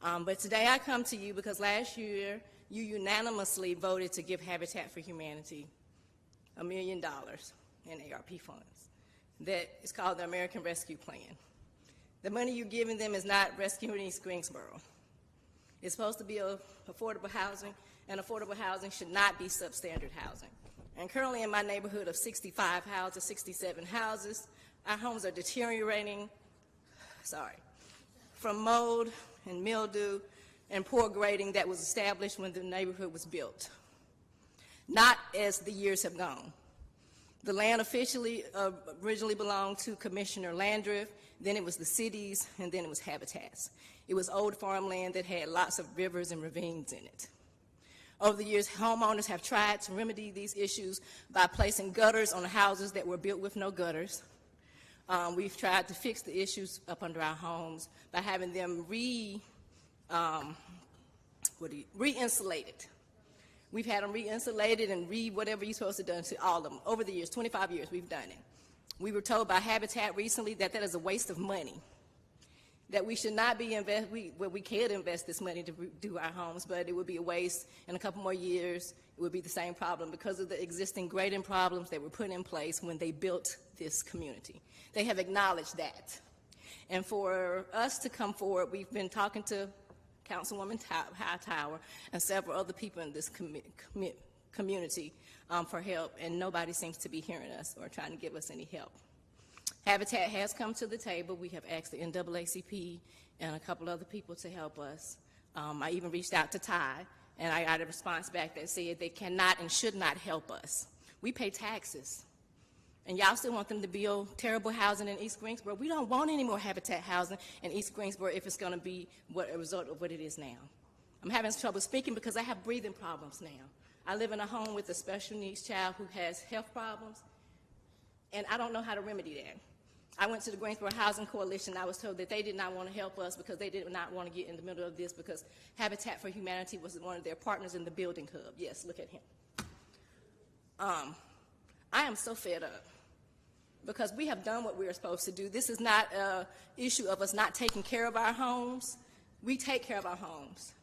But today I come to you because last year you unanimously voted to give Habitat for Humanity $1 million in ARP funds. That is called the American Rescue Plan. The money you're giving them is not rescuing East Greensboro. It's supposed to be affordable housing, and affordable housing should not be substandard housing. And currently in my neighborhood of 65 houses, 67 houses, our homes are deteriorating, from mold and mildew and poor grading that was established when the neighborhood was built, not as the years have gone. The land officially originally belonged to Commissioner Landriff, then it was the cities, and then it was Habitat's. It was old farmland that had lots of rivers and ravines in it. Over the years, homeowners have tried to remedy these issues by placing gutters on the houses that were built with no gutters. We've tried to fix the issues up under our homes by having them re-insulated. We've had them re-insulated and whatever you're supposed to do to all of them. Over the years, 25 years, we've done it. We were told by Habitat recently that that is a waste of money, that we should not be we could invest this money to do our homes, but it would be a waste. In a couple more years, it would be the same problem because of the existing grading problems that were put in place when they built this community. They have acknowledged that. And for us to come forward, we've been talking to Councilwoman Hightower and several other people in this community for help, and nobody seems to be hearing us or trying to give us any help. Habitat has come to the table. We have asked the NAACP and a couple other people to help us. I even reached out to Ty, and I got a response back that said they cannot and should not help us. We pay taxes, and y'all still want them to build terrible housing in East Greensboro. We don't want any more Habitat housing in East Greensboro if it's going to be a result of what it is now. I'm having trouble speaking because I have breathing problems now. I live in a home with a special needs child who has health problems, and I don't know how to remedy that. I went to the Greensboro Housing Coalition. I was told that they did not want to help us because they did not want to get in the middle of this because Habitat for Humanity was one of their partners in the building hub. Yes, look at him. I am so fed up because we have done what we were supposed to do. This is not an issue of us not taking care of our homes. We take care of our homes.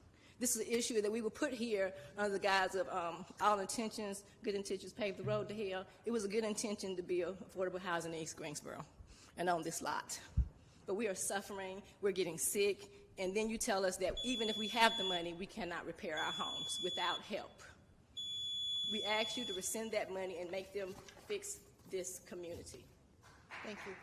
This is an issue that we were put here under the guise of all intentions, good intentions pave the road to hell. It was a good intention to build affordable housing in East Greensboro and on this lot. But we are suffering, we're getting sick, and then you tell us that even if we have the money, we cannot repair our homes without help. We ask you to rescind that money and make them fix this community. Thank you.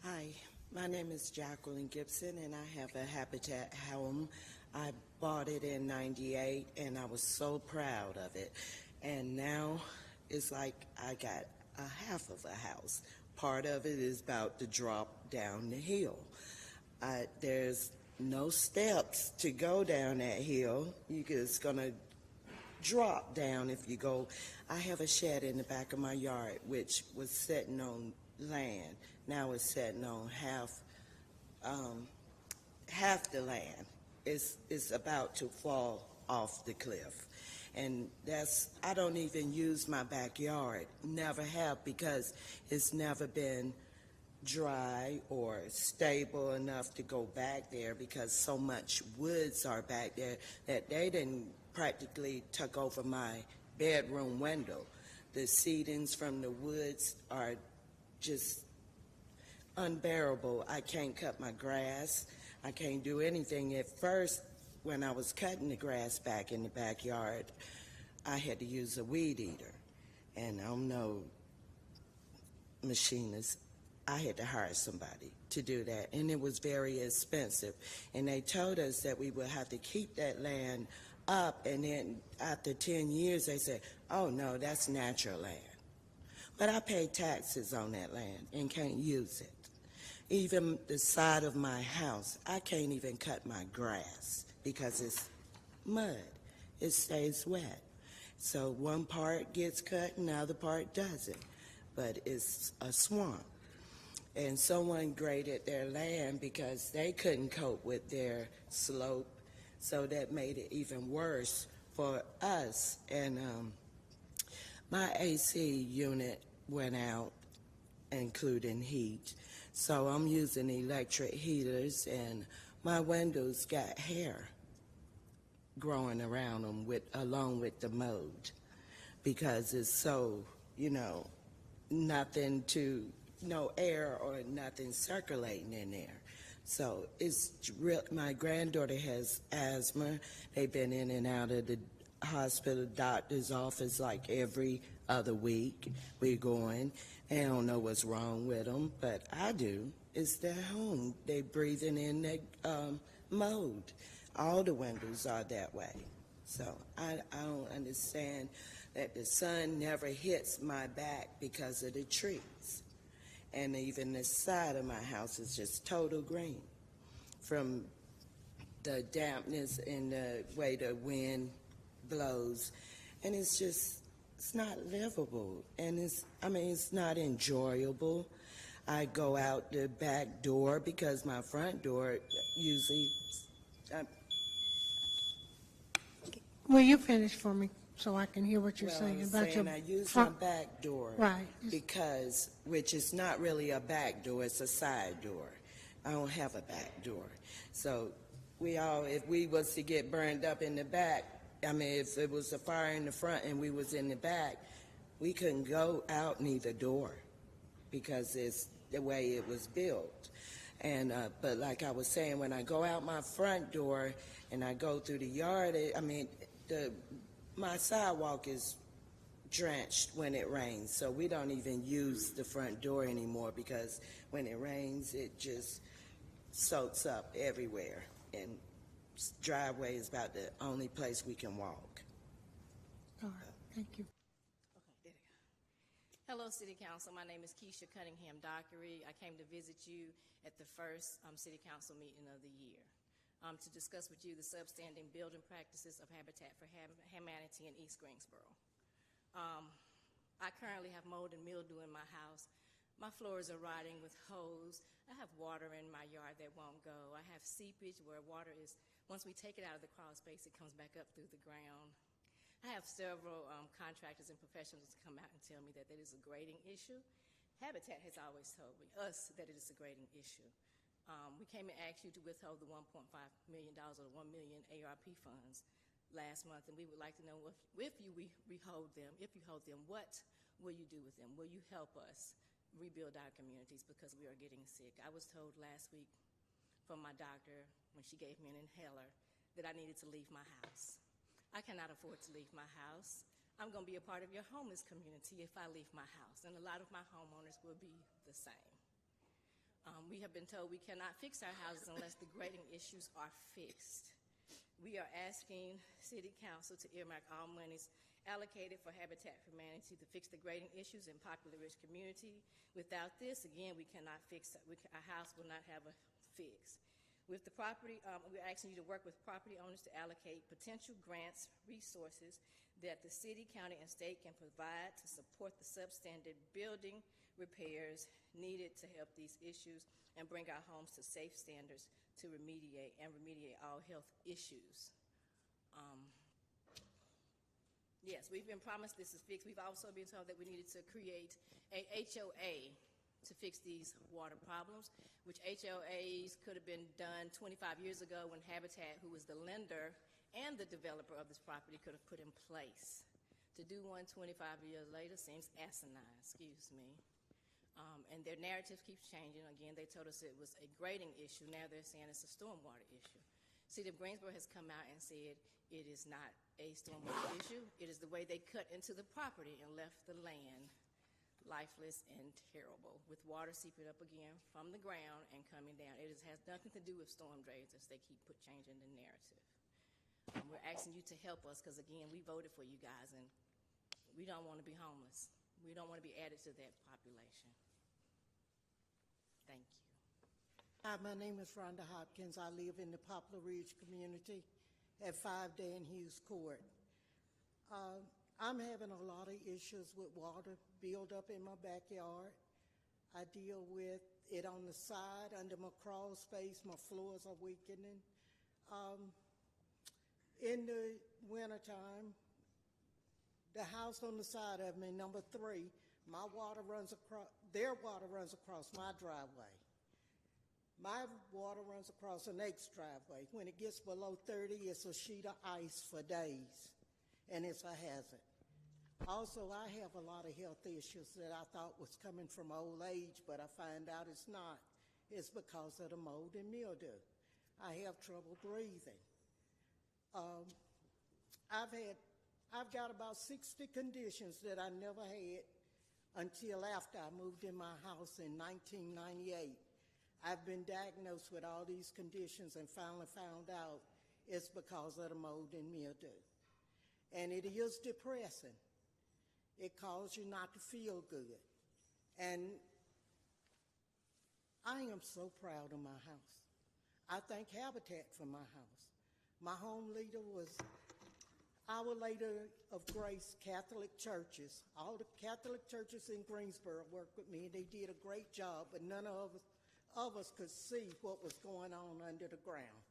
Hi, my name is Jacqueline Gibson, and I have a Habitat home. I bought it in '98, and I was so proud of it. And now it's like I got a half of a house. Part of it is about to drop down the hill. There's no steps to go down that hill. You're just going to drop down if you go. I have a shed in the back of my yard, which was sitting on land. Now it's sitting on half the land. It's about to fall off the cliff. And I don't even use my backyard, never have, because it's never been dry or stable enough to go back there because so much woods are back there that they didn't practically took over my bedroom window. The seedings from the woods are just unbearable. I can't cut my grass. I can't do anything. At first, when I was cutting the grass back in the backyard, I had to use a weed eater. And I'm no machinist. I had to hire somebody to do that, and it was very expensive. And they told us that we would have to keep that land up, and then after 10 years, they said, oh, no, that's natural land. But I pay taxes on that land and can't use it. Even the side of my house, I can't even cut my grass because it's mud. It stays wet. So one part gets cut and the other part doesn't. But it's a swamp. And someone graded their land because they couldn't cope with their slope, so that made it even worse for us. And My AC unit went out, including heat. So I'm using electric heaters, and my windows got hair growing around them along with the mold, because it's so, no air or nothing circulating in there. So it's real. My granddaughter has asthma. They've been in and out of the hospital doctor's office like every other week. We're going. They don't know what's wrong with them, but I do. It's their home. They breathing in the mold. All the windows are that way. So I don't understand that the sun never hits my back because of the trees. And even the side of my house is just total green from the dampness and the way the wind blows. And it's not livable. And it's not enjoyable. I go out the back door because my front door usually, Will you finish for me so I can hear what you're well, saying I'm about your saying I use front? my back door. Right. Because, which is not really a back door, it's a side door. I don't have a back door. So if we was to get burned up in the back, if it was a fire in the front and we was in the back, we couldn't go out neither door because it's the way it was built. And but like I was saying, when I go out my front door and I go through the yard, my sidewalk is drenched when it rains, so we don't even use the front door anymore because when it rains, it just soaks up everywhere, and driveway is about the only place we can walk. All right, thank you. Okay, there we go. Hello, City Council. My name is Keisha Cunningham Dockery. I came to visit you at the first City Council meeting of the year to discuss with you the substanding building practices of Habitat for Humanity in East Greensboro. I currently have mold and mildew in my house. My floors are rotting with holes. I have water in my yard that won't go. I have seepage where water is, once we take it out of the crawl space, it comes back up through the ground. I have several contractors and professionals come out and tell me that is a grading issue. Habitat has always told us that it is a grading issue. We came and asked you to withhold the $1.5 million or the $1 million ARP funds last month, and we would like to know if you hold them, what will you do with them? Will you help us rebuild our communities because we are getting sick? I was told last week from my doctor when she gave me an inhaler that I needed to leave my house. I cannot afford to leave my house. I'm going to be a part of your homeless community if I leave my house, and a lot of my homeowners will be the same. We have been told we cannot fix our houses unless the grading issues are fixed. We are asking City Council to earmark all monies allocated for Habitat for Humanity to fix the grading issues in Popular Ridge community. Without this, again, we cannot fix it. Our house will not have a fix. With the property, we're asking you to work with property owners to allocate potential grants, resources that the city, county, and state can provide to support the substandard building repairs needed to help these issues and bring our homes to safe standards to remediate all health issues. Yes, we've been promised this is fixed. We've also been told that we needed to create a HOA to fix these water problems, which HOAs could have been done 25 years ago when Habitat, who was the lender and the developer of this property, could have put in place. To do one 25 years later seems asinine, excuse me. And their narrative keeps changing. Again, they told us it was a grading issue. Now they're saying it's a stormwater issue. City of Greensboro has come out and said it is not a stormwater issue. It is the way they cut into the property and left the land lifeless and terrible, with water seeping up again from the ground and coming down. It has nothing to do with storm drains, as they keep changing the narrative. We're asking you to help us because, again, we voted for you guys, and we don't want to be homeless. We don't want to be added to that population. Thank you. Hi, my name is Rhonda Hopkins. I live in the Poplar Ridge community at 5 Dan Hughes Court. I'm having a lot of issues with water build up in my backyard. I deal with it on the side, under my crawl space. My floors are weakening. In the wintertime, The house on the side of me, number 3, my water runs across, their water runs across my driveway. My water runs across the next driveway. When it gets below 30, it's a sheet of ice for days, and it's a hazard. Also, I have a lot of health issues that I thought was coming from old age, but I find out it's not. It's because of the mold and mildew. I have trouble breathing. I've got about 60 conditions that I never had until after I moved in my house in 1998. I've been diagnosed with all these conditions and finally found out it's because of the mold and mildew. And it is depressing. It causes you not to feel good. And I am so proud of my house. I thank Habitat for my house. My home leader was Our Lady of Grace Catholic churches. All the Catholic churches in Greensboro worked with me, and they did a great job, but none of us could see what was going on under the ground.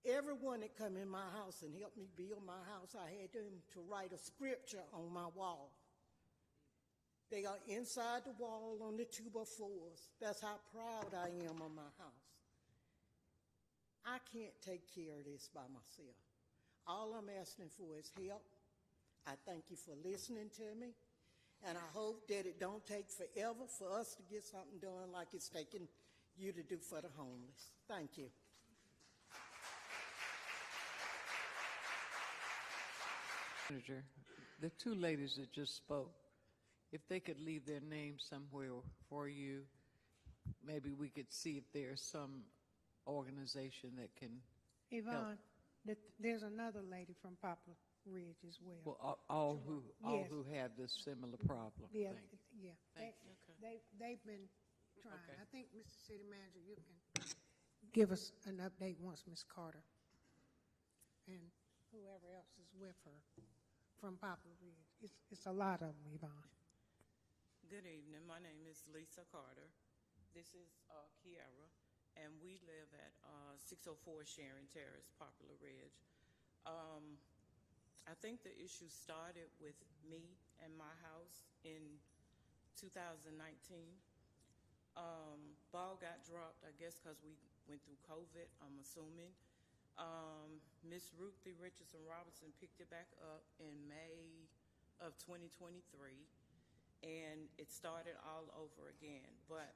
Everyone that come in my house and helped me build my house, I had them to write a scripture on my wall. They are inside the wall on the 2x4s. That's how proud I am of my house. I can't take care of this by myself. All I'm asking for is help. I thank you for listening to me, and I hope that it don't take forever for us to get something done like it's taking you to do for the homeless. Thank you. Senator, the two ladies that just spoke, if they could leave their names somewhere for you, maybe we could see if there's some organization that can Yvonne, there's another lady from Poplar Ridge as well. well, all who Yes. have this similar problem. Yeah, Thank you. yeah. Thank They've been trying. Okay. I think, Mr. City Manager, you can give us an update once Ms. Carter and whoever else is with her from Poplar Ridge. It's a lot of them, Yvonne. Good evening. My name is Lisa Carter. This is Kiara, and we live at 604 Sharon Terrace, Poplar Ridge. I think the issue started with me and my house in 2019. Ball got dropped, I guess, because we went through COVID, I'm assuming. Miss Ruthie Richardson Robertson picked it back up in May of 2023, and it started all over again. But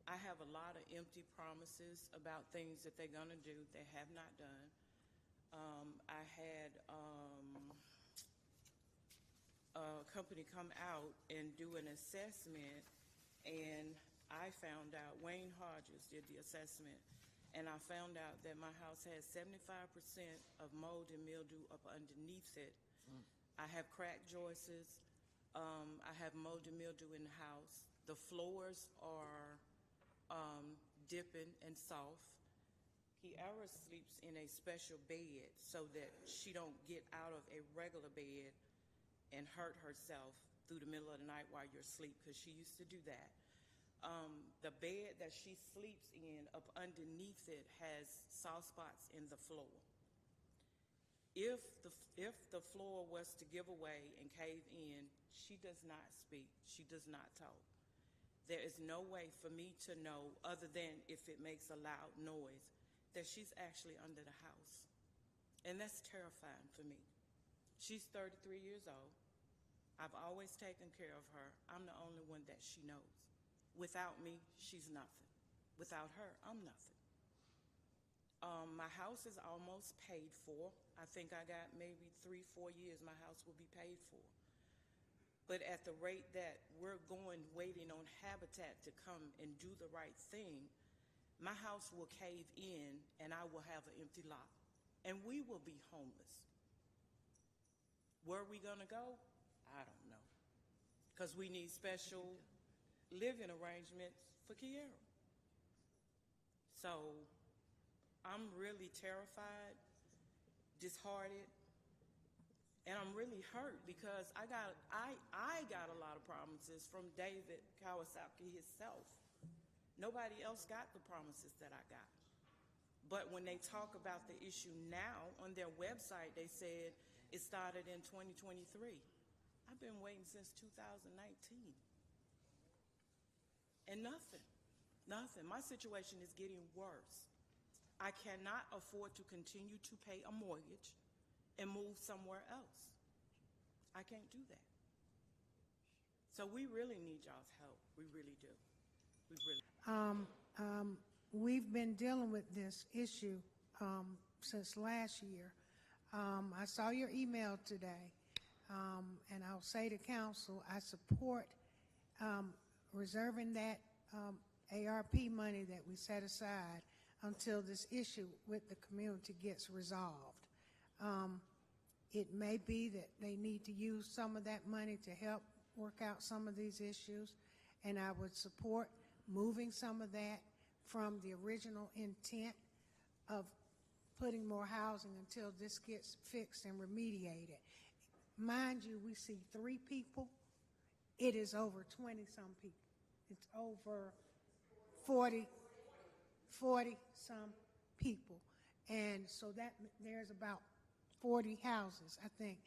I have a lot of empty promises about things that they're gonna do they have not done. I had a company come out and do an assessment, and I found out, Wayne Hodges did the assessment, and I found out that my house has 75% of mold and mildew up underneath it. I have cracked joists. I have mold and mildew in the house. The floors are dipping and soft. Kiara sleeps in a special bed so that she don't get out of a regular bed and hurt herself through the middle of the night while you're asleep, because she used to do that. The bed that she sleeps in, up underneath it, has soft spots in the floor. If the floor was to give away and cave in, she does not speak. She does not talk. There is no way for me to know, other than if it makes a loud noise, that she's actually under the house. And that's terrifying for me. She's 33 years old. I've always taken care of her. I'm the only one that she knows. Without me, she's nothing. Without her, I'm nothing. My house is almost paid for. I think I got maybe 3-4 years my house will be paid for. But at the rate that we're going, waiting on Habitat to come and do the right thing, my house will cave in and I will have an empty lot. And we will be homeless. Where are we gonna go? I don't know. Because we need special living arrangements for Kiara. So I'm really terrified, disheartened, and I'm really hurt because I got a lot of promises from David Kawasaki himself. Nobody else got the promises that I got. But when they talk about the issue now on their website, they said It started in 2023. I've been waiting since 2019. And nothing. My situation is getting worse. I cannot afford to continue to pay a mortgage and move somewhere else. I can't do that. So we really need y'all's help. We really do. We really. We've been dealing with this issue since last year. I saw your email today, and I'll say to council, I support reserving that ARP money that we set aside until this issue with the community gets resolved. It may be that they need to use some of that money to help work out some of these issues, and I would support moving some of that from the original intent of putting more housing until this gets fixed and remediated. Mind you, we see 3 people. It is over 20-some people. It's over 40-some people. And so that there's about 40 houses, I think,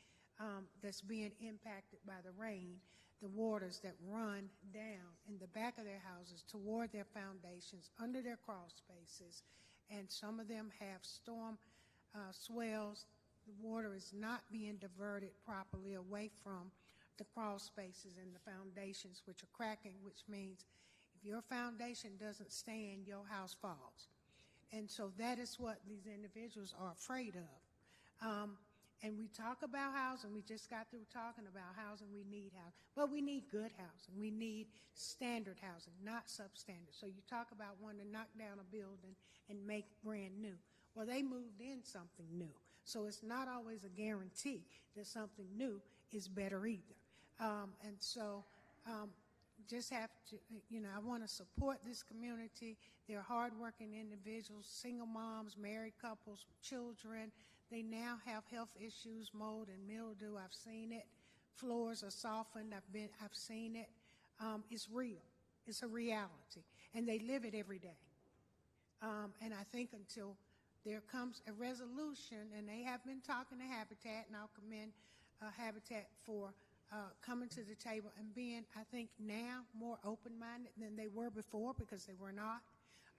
that's being impacted by the rain, the waters that run down in the back of their houses toward their foundations, under their crawl spaces, and some of them have storm swells. The water is not being diverted properly away from the crawl spaces and the foundations, which are cracking, which means if your foundation doesn't stand, your house falls. And so that is what these individuals are afraid of. And we talk about housing. We just got through talking about housing. We need housing. But we need good housing. We need standard housing, not substandard. So you talk about wanting to knock down a building and make brand new. Well, they moved in something new. So it's not always a guarantee that something new is better either. And so just have to, I want to support this community. They're hardworking individuals, single moms, married couples, children. They now have health issues, mold and mildew. I've seen it. Floors are softened. I've seen it. It's real. It's a reality. And they live it every day. And I think until there comes a resolution, and they have been talking to Habitat, and I'll commend Habitat for coming to the table and being, I think now, more open-minded than they were before, because they were not,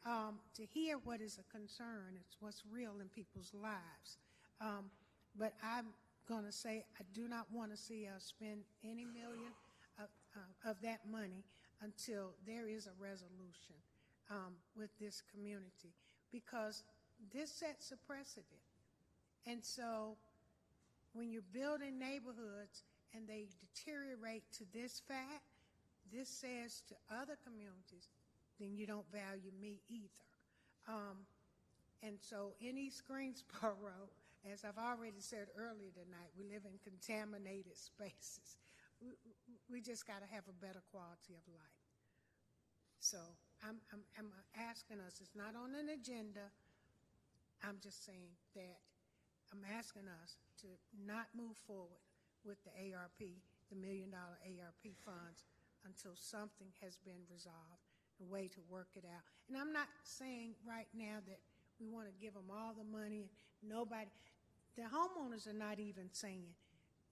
to hear what is a concern. It's what's real in people's lives. But I'm going to say I do not want to see us spend any million of that money until there is a resolution with this community, because this sets a precedent. And so when you're building neighborhoods and they deteriorate to this fact, this says to other communities, then you don't value me either. And so in East Greensboro, as I've already said earlier tonight, we live in contaminated spaces. We just got to have a better quality of life. So I'm asking us, it's not on an agenda. I'm just saying that I'm asking us to not move forward with the ARP, the $1 million ARP funds, until something has been resolved, a way to work it out. And I'm not saying right now that we want to give them all the money. Nobody, the homeowners are not even saying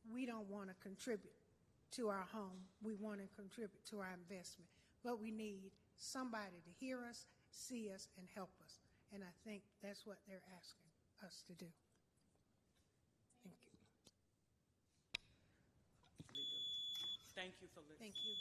we don't want to contribute to our home. We want to contribute to our investment. But we need somebody to hear us, see us, and help us. And I think that's what they're asking us to do. Thank you. Thank you for listening. Thank you.